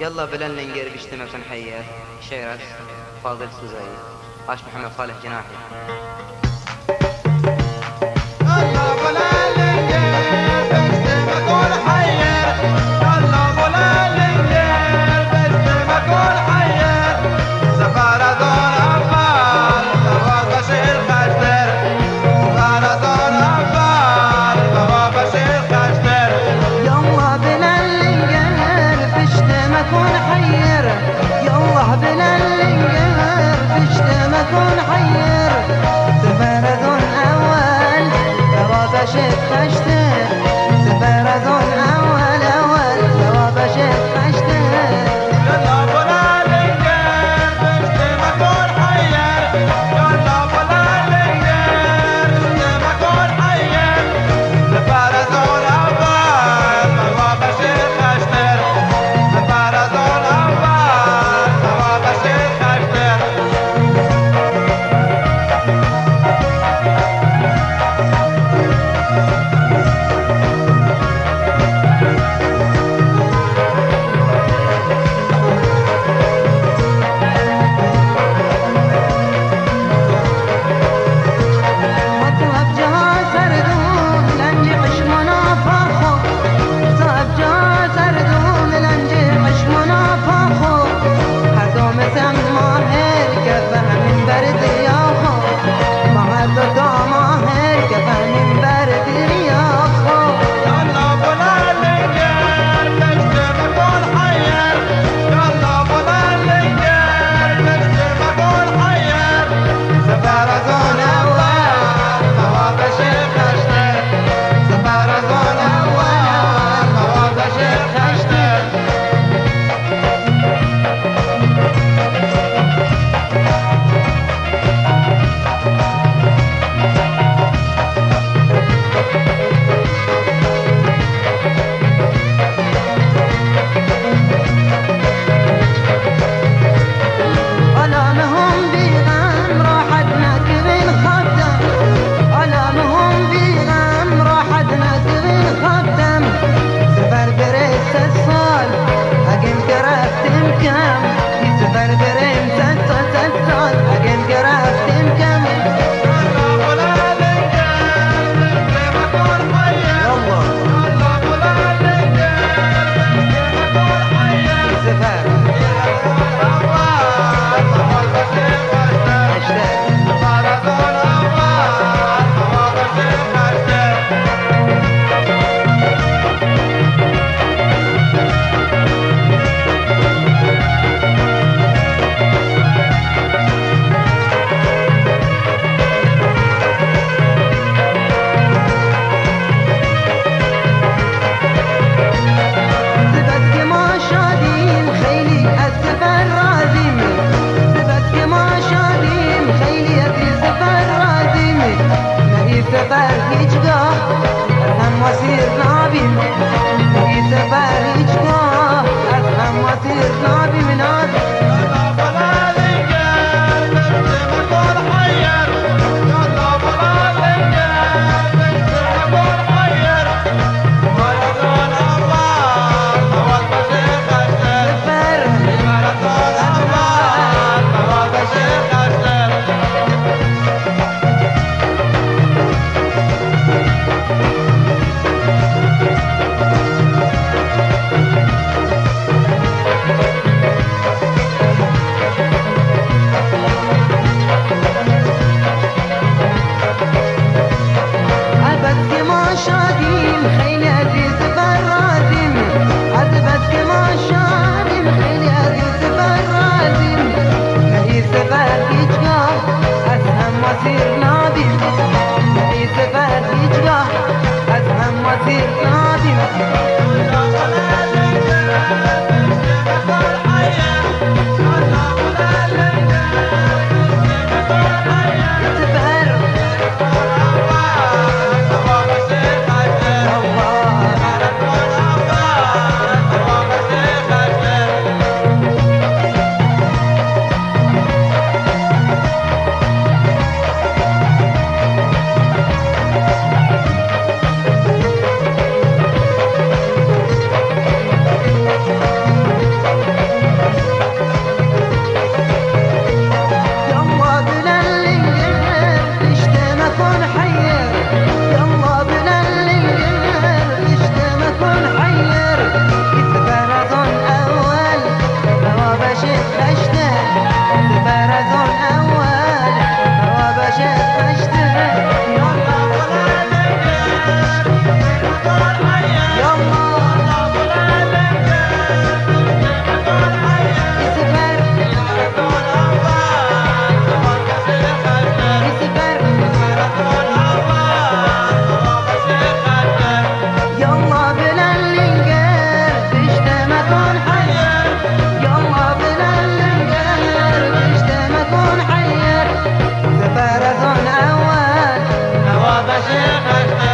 يلا بلن نقرب اجتمع نحير شيرة فاضل سوزاي عاش محمد صالح جناحي. يلا بلن نقرب اجتمع نحير، يلا بلن نقرب اجتمع نحير، سفارة دون أنفال بوابش الخشتر، سفارة دون أنفال بوابش الخشتر. يلا بلنلنقر بشتمك ونحير، يلا بلنلنقر بشتمك ونحير، سفردون أول ثوابش الخشتر، سفردون أول ثوابش الخشتر. يلا بلن نقرب اجتمع نحير، يلا بلن نقرب اجتمع نحير، سفارة دون أنفال بوابش الخشتر، سفارة دون أنفال بوابش الخشتر. مطلب جها سردون لنجي عشمنا فاخو، مطلب جها سردون لنجي عشمنا فاخو، هردوم ماهر كفه من برد ياخو، هردو ماهر كفه من برد ياخو. يلا بلن نقرب اجتمع نحير، يلا بلن نقرب اجتمع نحير، سفارة دون أول بوابش الخشتر، سفارة دون أول بوابش الخشتر. ألامهم بغم راحتنا كبن خدم، ألامهم بغم راحتنا كبن خدم، سفر بريس الصال أقم قرفتم كم، سفر بريس الصال أقم قرفتم كم. يلا بلن نقرب اجتمع نحير، يلا بلن نقرب اجتمع نحير، سفر أول بوابش الخشتر، اشتاق سفارة دون أنفال بوابش الخشتر. ثبت كما شادين خيلي السفر رازم، ثبت كما شادين خيلي السفر رازم، نهي سفر هيجقاه أفهم وسير نابم، نهي سفر هيجقاه أفهم وسير نابم نابم. يلا بلن نقرب اجتمع نحير، يلا بلن نقرب اجتمع نحير، سفارة دون أنفال بوابش الخشتر، سفر سفارة دون أنفال بوابش الخشتر. عبد كما شادين خيلي عزيز سفر رازم، عبد كما شادين خيلي عزيز سفر رازم، نهي سفر هيجقاه أسهم وسير نادم، نهي سفر هيجقاه أسهم وسير نادم. يلا بلن نقرب اجتمع نحير، يلا بلن نقرب اجتمع نحير، سفر دون أنفال بوابش الخشتر، الله سفارة دون أنفال بوابش الخشتر. شيخ